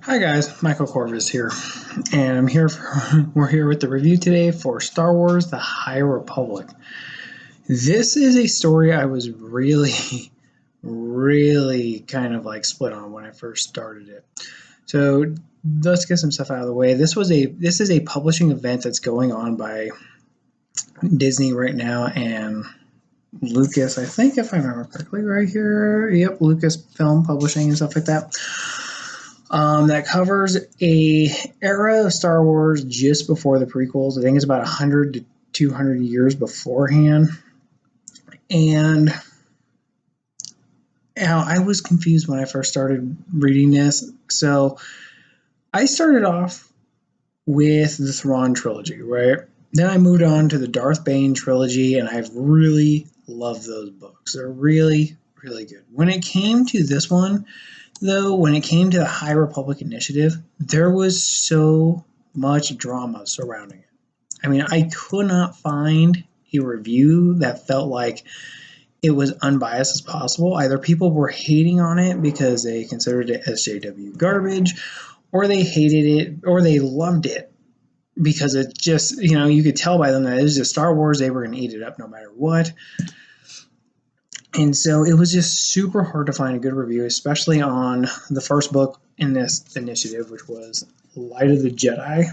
Hi guys, Michael Corvus here, and we're here with the review today for Star Wars: The High Republic. This is a story I was really, really kind of like split on when I first started it. So let's get some stuff out of the way. This is a publishing event that's going on by Disney right now and Lucas, I think if I remember correctly, right here. Yep, Lucas Film Publishing and stuff like that. That covers a era of Star Wars just before the prequels. I think it's about 100 to 200 years beforehand. And I was confused when I first started reading this. So I started off with the Thrawn trilogy, right? Then I moved on to the Darth Bane trilogy, and I've really loved those books. They're really, really good. When it came to this one, though, when it came to the High Republic Initiative, there was so much drama surrounding it. I mean, I could not find a review that felt like it was unbiased as possible. Either people were hating on it because they considered it SJW garbage, or they hated it, or they loved it because it just, you could tell by them that it was just Star Wars. They were going to eat it up no matter what. And so it was just super hard to find a good review, especially on the first book in this initiative, which was Light of the Jedi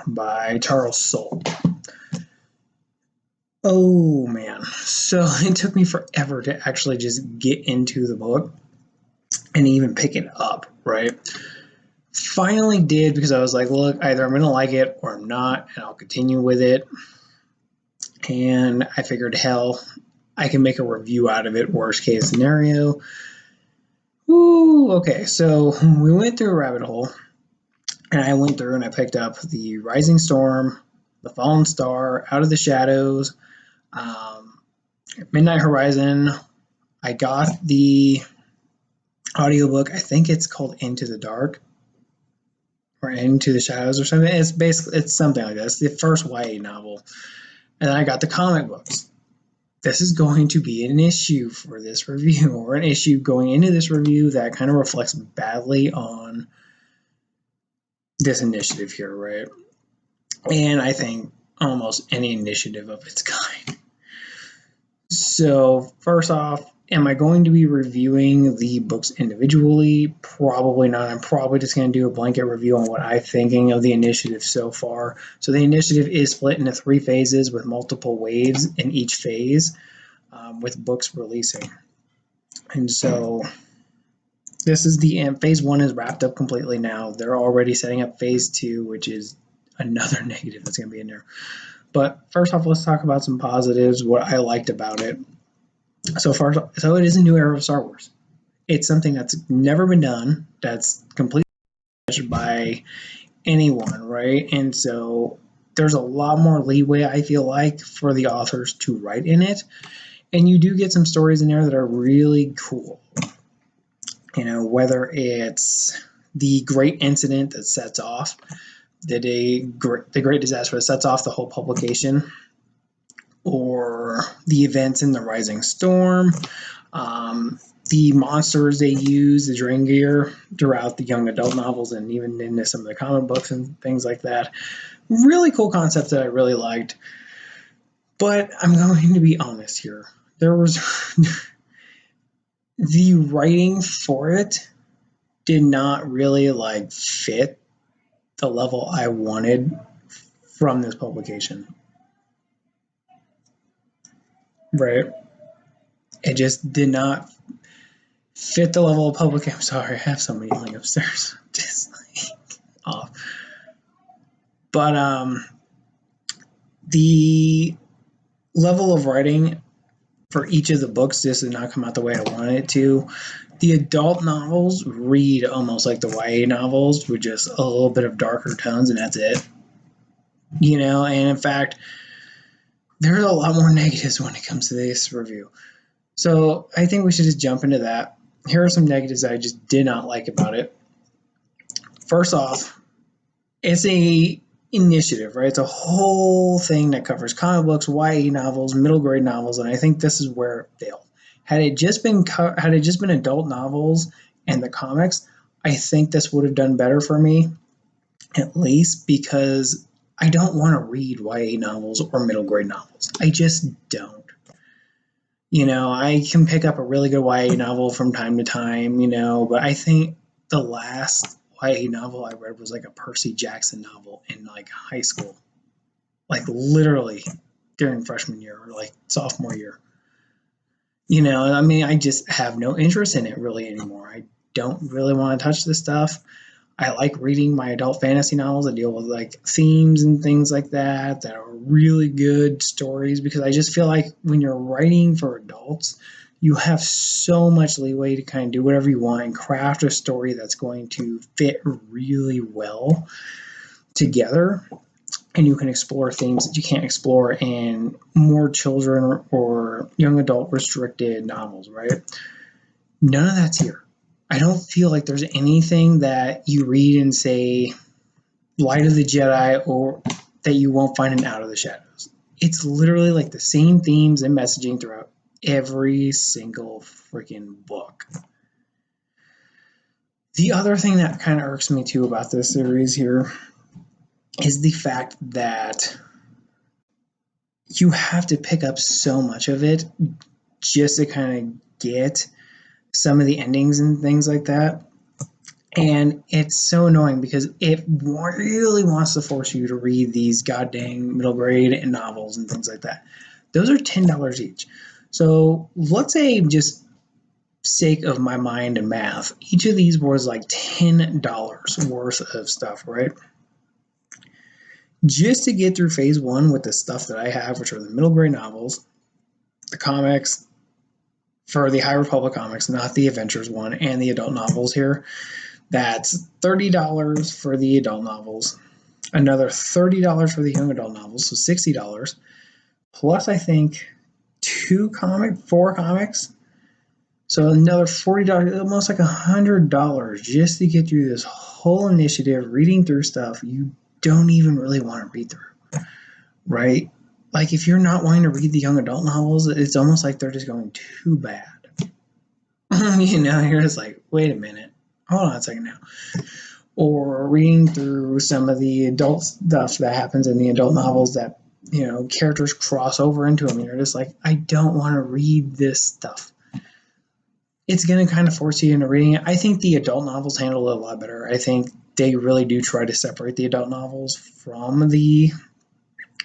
by Charles Soule. Oh man. So it took me forever to actually just get into the book and even pick it up, right? Finally did, because I was like, look, either I'm going to like it or I'm not, and I'll continue with it. And I figured, hell, I can make a review out of it, worst case scenario. Ooh, okay, so we went through a rabbit hole, and I went through and I picked up the Rising Storm, the Fallen Star, Out of the Shadows, Midnight Horizon. I got the audiobook. I think it's called Into the Dark or Into the Shadows or something. It's something like that. It's the first YA novel. And then I got the comic books. This is going to be an issue for this review, or an issue going into this review that kind of reflects badly on this initiative here, right? And I think almost any initiative of its kind. So first off, am I going to be reviewing the books individually? Probably not. I'm probably just going to do a blanket review on what I'm thinking of the initiative so far. So the initiative is split into 3 phases with multiple waves in each phase, with books releasing. And so this is the end. Phase 1 is wrapped up completely now. They're already setting up phase 2, which is another negative that's going to be in there. But first off, let's talk about some positives, what I liked about it. So it is a new era of Star Wars. It's something that's never been done, that's completely by anyone, right? And so there's a lot more leeway, I feel like, for the authors to write in it. And you do get some stories in there that are really cool. Whether it's the great incident that sets off the great disaster that sets off the whole publication, or the events in the Rising Storm, the monsters they use, the Drengir, throughout the young adult novels and even into some of the comic books and things like that. Really cool concept that I really liked. But I'm going to be honest here. There was the writing for it did not really fit the level I wanted from this publication. Right? It just did not fit the level of publication. I'm sorry, I have somebody yelling upstairs. Just off. But the level of writing for each of the books just did not come out the way I wanted it to. The adult novels read almost like the YA novels, with just a little bit of darker tones, and that's it. And in fact, there's a lot more negatives when it comes to this review. So I think we should just jump into that. Here are some negatives I just did not like about it. First off, it's a initiative, right? It's a whole thing that covers comic books, YA novels, middle grade novels, and I think this is where it failed. Had it just been adult novels and the comics, I think this would have done better for me, at least because I don't want to read YA novels or middle grade novels. I just don't. I can pick up a really good YA novel from time to time, but I think the last YA novel I read was like a Percy Jackson novel in like high school, like literally during freshman year or like sophomore year. I just have no interest in it really anymore. I don't really want to touch this stuff. I like reading my adult fantasy novels that deal with like themes and things like that are really good stories, because I just feel like when you're writing for adults, you have so much leeway to kind of do whatever you want and craft a story that's going to fit really well together. And you can explore themes that you can't explore in more children or young adult restricted novels, right? None of that's here. I don't feel like there's anything that you read in, say, Light of the Jedi, or that you won't find in Out of the Shadows. It's literally like the same themes and messaging throughout every single freaking book. The other thing that kind of irks me too about this series here is the fact that you have to pick up so much of it just to kind of get some of the endings and things like that. And it's so annoying because it really wants to force you to read these goddamn middle grade novels and things like that. Those are $10 each. So let's say, just sake of my mind and math, each of these was like $10 worth of stuff, right? Just to get through phase one with the stuff that I have, which are the middle grade novels, the comics for the High Republic comics, not the Adventures one, and the adult novels here. That's $30 for the adult novels, another $30 for the young adult novels, so $60, plus I think four comics, so another $40, almost like $100 just to get through this whole initiative, reading through stuff you don't even really want to read through, right? Like, if you're not wanting to read the young adult novels, it's almost like they're just going too bad. You're just like, wait a minute. Hold on a second now. Or reading through some of the adult stuff that happens in the adult novels that, characters cross over into them. You're just like, I don't want to read this stuff. It's going to kind of force you into reading it. I think the adult novels handle it a lot better. I think they really do try to separate the adult novels from the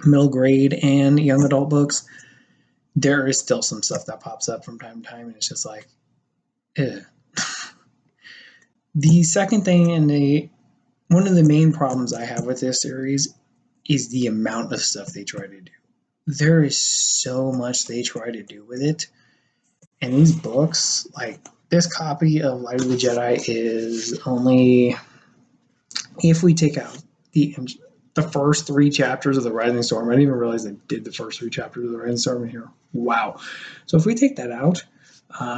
middle grade and young adult books. There is still some stuff that pops up from time to time, and it's just like, ugh. The second thing, and one of the main problems I have with this series, is the amount of stuff they try to do. There is so much they try to do with it. And these books, like this copy of Light of the Jedi, is only, if we take out the first 3 chapters of the Rising Storm. I didn't even realize I did the first 3 chapters of the Rising Storm in here. Wow. So if we take that out,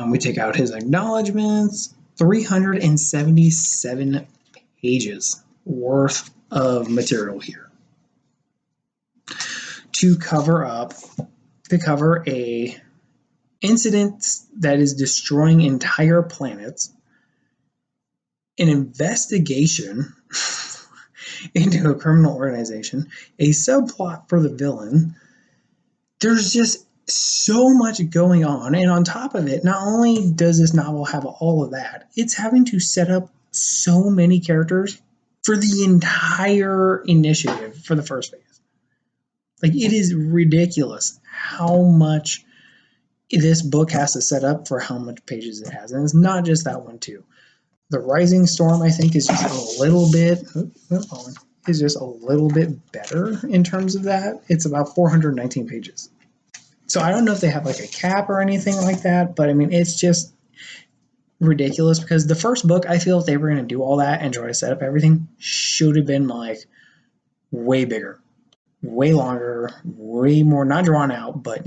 we take out his acknowledgments, 377 pages worth of material here to cover a incident that is destroying entire planets, an investigation into a criminal organization, a subplot for the villain. There's just so much going on, and on top of it, not only does this novel have all of that, it's having to set up so many characters for the entire initiative for the first phase. Like, it is ridiculous how much this book has to set up for how much pages it has, and it's not just that one too. The Rising Storm, I think, is just a little bit better in terms of that. It's about 419 pages. So I don't know if they have like a cap or anything like that, but I mean, it's just ridiculous, because the first book, I feel if they were going to do all that and try to set up everything, should have been like way bigger, way longer, way more, not drawn out, but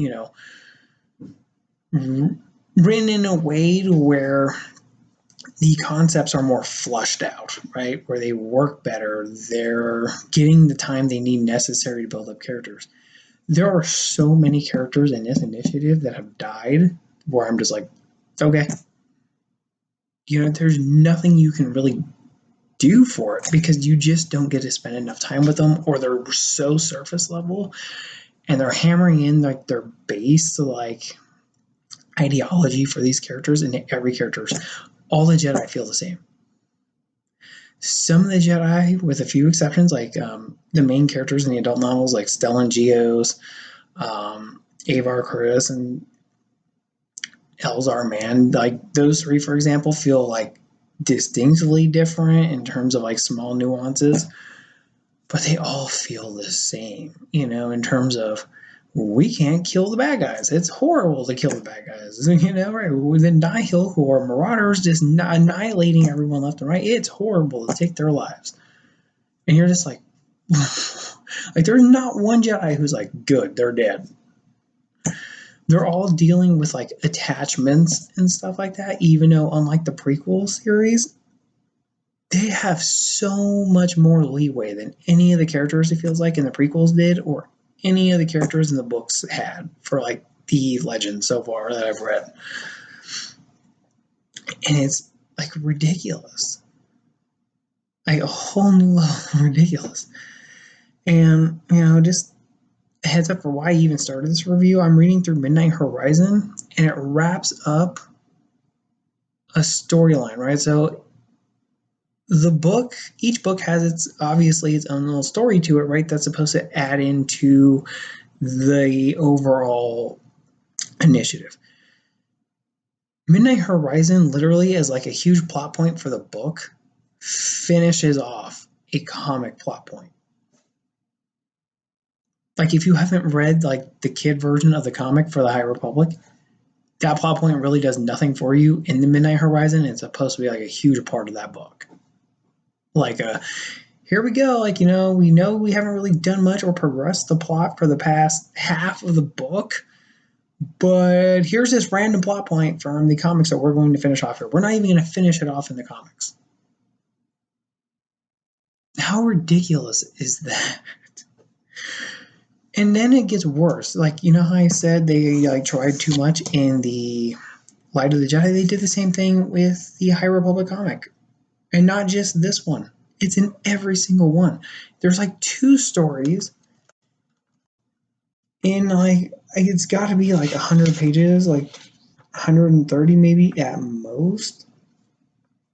written in a way to where the concepts are more flushed out, right? Where they work better. They're getting the time they need necessary to build up characters. There are so many characters in this initiative that have died where I'm just like, okay, there's nothing you can really do for it because you just don't get to spend enough time with them, or they're so surface level and they're hammering in like their base like ideology for these characters into every characters. All the Jedi feel the same. Some of the Jedi, with a few exceptions, like the main characters in the adult novels, like Stellan Gios, Avar Kriss, and Elzar Mann, like those three, for example, feel like distinctly different in terms of like small nuances, but they all feel the same, in terms of we can't kill the bad guys. It's horrible to kill the bad guys, right? The Nihil, who are marauders, just annihilating everyone left and right. It's horrible to take their lives. And you're just like, like there's not one Jedi who's like, good, they're dead. They're all dealing with like attachments and stuff like that, even though unlike the prequel series, they have so much more leeway than any of the characters, it feels like, in the prequels did, or any of the characters in the books had for like the legend so far that I've read. And it's like ridiculous. Like a whole new level of ridiculous. And, just a heads up for why I even started this review. I'm reading through Midnight Horizon and it wraps up a storyline, right? So each book has obviously its own little story to it, right? That's supposed to add into the overall initiative. Midnight Horizon, literally as like a huge plot point for the book, finishes off a comic plot point. Like if you haven't read like the kid version of the comic for the High Republic, that plot point really does nothing for you in the Midnight Horizon. It's supposed to be like a huge part of that book. Like here we go, like, we know we haven't really done much or progressed the plot for the past half of the book, but here's this random plot point from the comics that we're going to finish off here. We're not even going to finish it off in the comics. How ridiculous is that? And then it gets worse. Like, how I said they like tried too much in the Light of the Jedi? They did the same thing with the High Republic comic. And not just this one. It's in every single one. There's like 2 stories in like it's got to be like 100 pages, like 130 maybe at most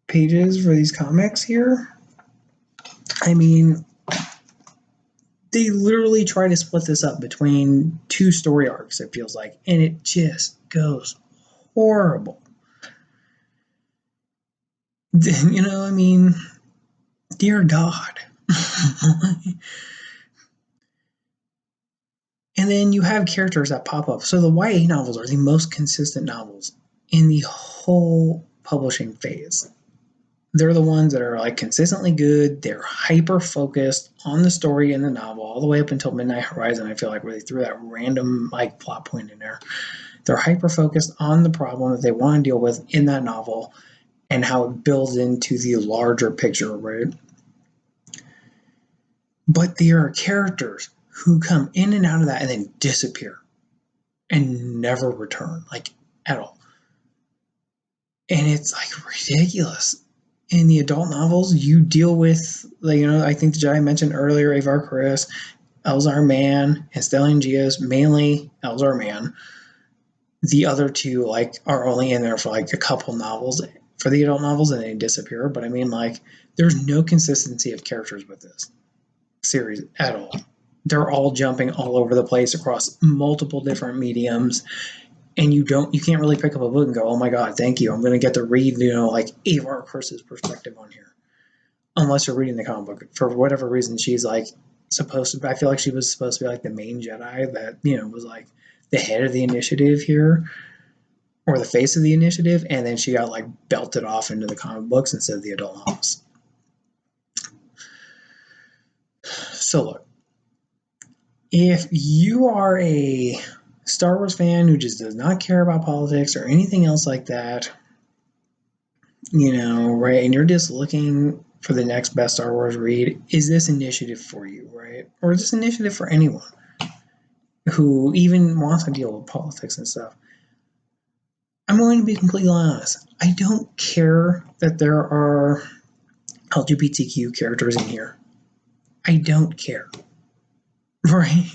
pages for these comics here. I mean, they literally try to split this up between 2 story arcs, it feels like, and it just goes horrible. I mean, dear God. And then you have characters that pop up. So the YA novels are the most consistent novels in the whole publishing phase. They're the ones that are like consistently good. They're hyper focused on the story in the novel all the way up until Midnight Horizon. I feel like where they threw that random like plot point in there. They're hyper focused on the problem that they want to deal with in that novel and how it builds into the larger picture, right? But there are characters who come in and out of that and then disappear and never return, like at all. And it's like ridiculous. In the adult novels, you deal with, like, I think the Jedi mentioned earlier, Avar Kriss, Elzar Mann, and Stellan Gios, mainly Elzar Mann. The other 2 like are only in there for like a couple novels for the adult novels and they disappear. But I mean, like, there's no consistency of characters with this series at all. They're all jumping all over the place across multiple different mediums, and you can't really pick up a book and go, oh my God, thank you, I'm going to get to read, like Avar Kriss's perspective on here, unless you're reading the comic book. For whatever reason, she's like I feel like she was supposed to be like the main Jedi that, was like the head of the initiative here, or the face of the initiative, and then she got like belted off into the comic books instead of the adult novels. So look, if you are a Star Wars fan who just does not care about politics or anything else like that, right, and you're just looking for the next best Star Wars read, is this initiative for you, right? Or is this initiative for anyone who even wants to deal with politics and stuff? I'm going to be completely honest. I don't care that there are LGBTQ characters in here. I don't care. Right?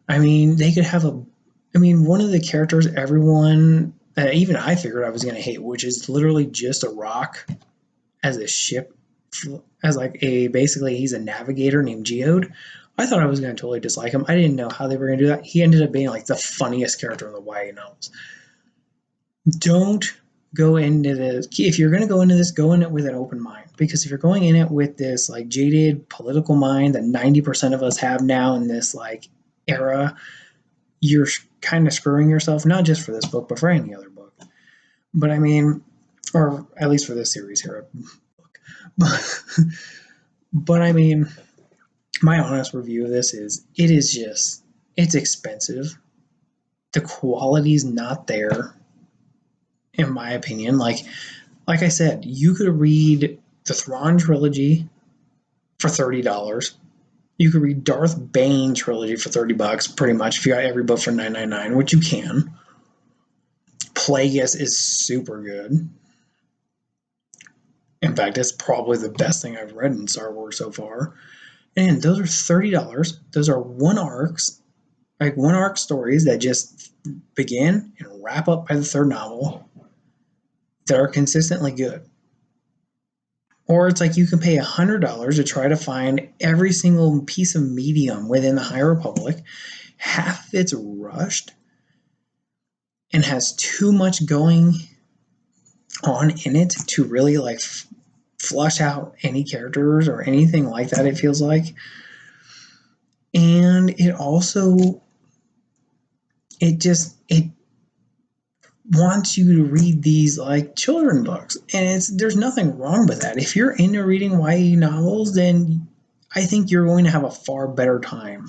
I mean, they could have a. I mean, one of the characters everyone, even I figured I was going to hate, which is literally just a rock as a ship, as like a basically he's a navigator named Geode. I thought I was going to totally dislike him. I didn't know how they were going to do that. He ended up being like the funniest character in the YA novels. Don't go into this. If you're going to go into this, go in it with an open mind. Because if you're going in it with this like jaded political mind that 90% of us have now in this like era, you're kind of screwing yourself, not just for this book, but for any other book. But I mean, or at least for this series here. But, but I mean, my honest review of this is it is just, it's expensive. The quality's not there, in my opinion. Like I said, you could read the Thrawn trilogy for $30. You could read Darth Bane trilogy for $30, pretty much, if you got every book for $9.99, which you can. Plagueis is super good. In fact, it's probably the best thing I've read in Star Wars so far. And those are $30. Those are one arcs, like one arc stories that just begin and wrap up by the third novel that are consistently good. Or it's like you can pay $100 to try to find every single piece of medium within the High Republic. Half of it's rushed and has too much going on in it to really like flush out any characters or anything like that, it feels like. And it also, it wants you to read these like children books, and there's nothing wrong with that. If you're into reading YA novels, then I think you're going to have a far better time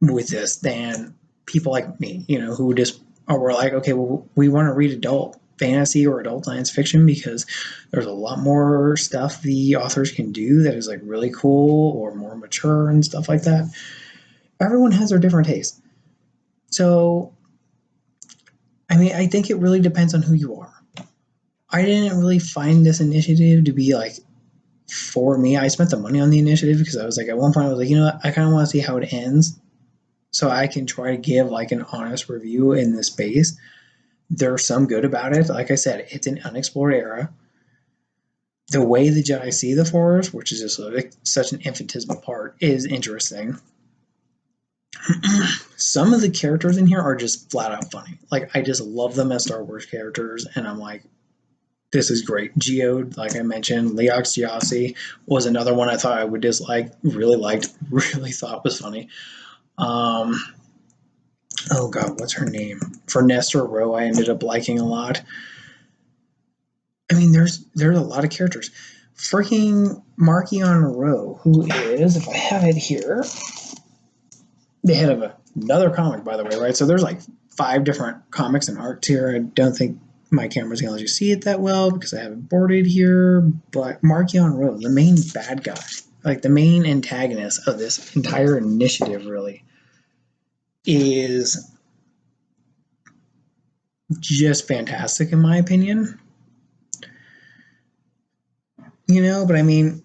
with this than people like me, who just were like, okay, well, we want to read adult fantasy or adult science fiction because there's a lot more stuff the authors can do that is like really cool or more mature and stuff like that. Everyone has their different tastes. So, I mean, I think it really depends on who you are. I didn't really find this initiative to be like for me. I spent the money on the initiative because I was like, at one point, I was like, you know what? I kind of want to see how it ends so I can try to give like an honest review in this space. There's some good about it. Like I said, it's an unexplored era. The way the Jedi see the Force, which is just like such an infinitesimal part, is interesting. Some of the characters in here are just flat out funny. Like, I just love them as Star Wars characters, and I'm like, this is great. Geode, like I mentioned, Leox Gyasi was another one I thought I would dislike, really liked, really thought was funny. Oh god, what's her name? For Nestor Rowe, I ended up liking a lot. I mean, there's a lot of characters. Freaking Markion Rowe, who is, if I have it here, the head of another comic, by the way, right? So there's like 5 different comics and arcs here. I don't think my camera's gonna let you see it that well because I have it boarded here. But Markion Rowe, the main bad guy, like the main antagonist of this entire initiative, really is just fantastic in my opinion. But I mean,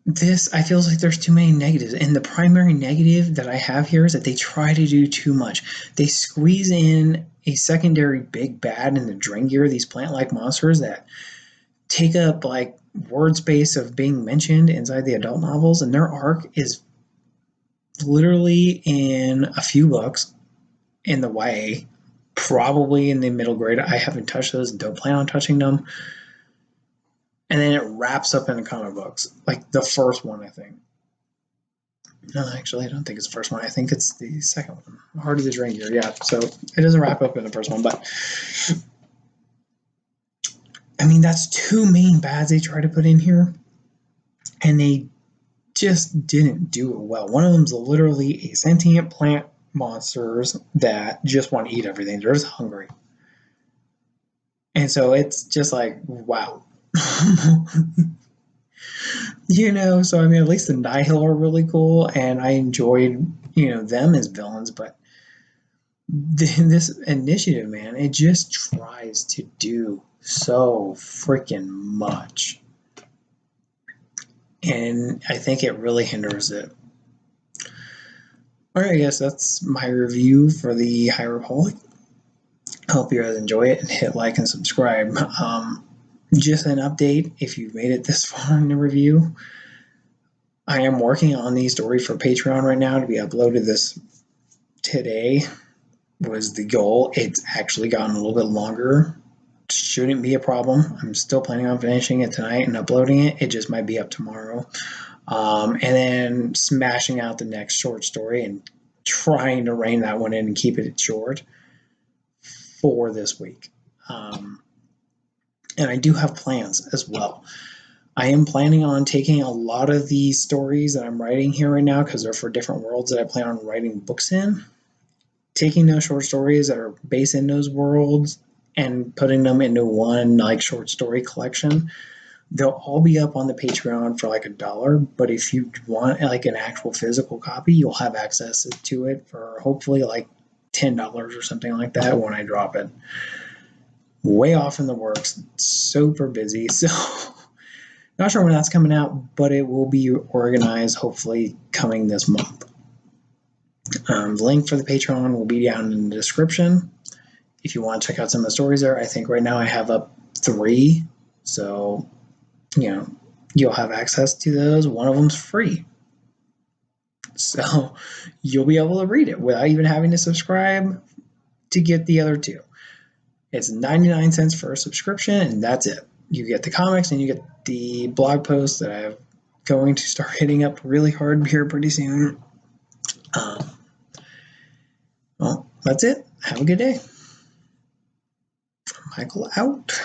this, I feel like there's too many negatives, and the primary negative that I have here is that they try to do too much. They squeeze in a secondary big bad in the Drengir, these plant-like monsters that take up like word space of being mentioned inside the adult novels, and their arc is literally in a few books in the YA, probably in the middle grade. I haven't touched those and don't plan on touching them. And then it wraps up in the comic books, like the first one, I think. No, actually, I don't think it's the first one. I think it's the second one, Heart of the Drengir. Yeah, so it doesn't wrap up in the first one, but I mean, that's 2 main bads they try to put in here, and they just didn't do it well. One of them's literally a sentient plant monsters that just want to eat everything. They're just hungry. And so it's just like, wow. So I mean, at least the Nihil are really cool, and I enjoyed, them as villains, but this initiative, man, it just tries to do so freaking much. And I think it really hinders it. All right, I guess that's my review for the High Republic. Hope you guys enjoy it and hit like and subscribe. Just an update if you've made it this far in the review. I am working on the story for Patreon right now to be uploaded this today was the goal. It's actually gotten a little bit longer. Shouldn't be a problem. I'm still planning on finishing it tonight and uploading it. It just might be up tomorrow. And then smashing out the next short story and trying to rein that one in and keep it short for this week. And I do have plans as well. I am planning on taking a lot of the stories that I'm writing here right now, because they're for different worlds that I plan on writing books in, taking those short stories that are based in those worlds and putting them into one like short story collection. They'll all be up on the Patreon for like $1, but if you want like an actual physical copy, you'll have access to it for hopefully like $10 or something like that when I drop it. Way off in the works, super busy, so not sure when that's coming out, but it will be organized hopefully coming this month. The link for the Patreon will be down in the description. If you want to check out some of the stories there, I think right now I have up 3, so you'll have access to those. One of them's free, so you'll be able to read it without even having to subscribe to get the other 2. It's 99 cents for a subscription, and that's it. You get the comics and you get the blog posts that I'm going to start hitting up really hard here pretty soon. Well, that's it. Have a good day. Michael out.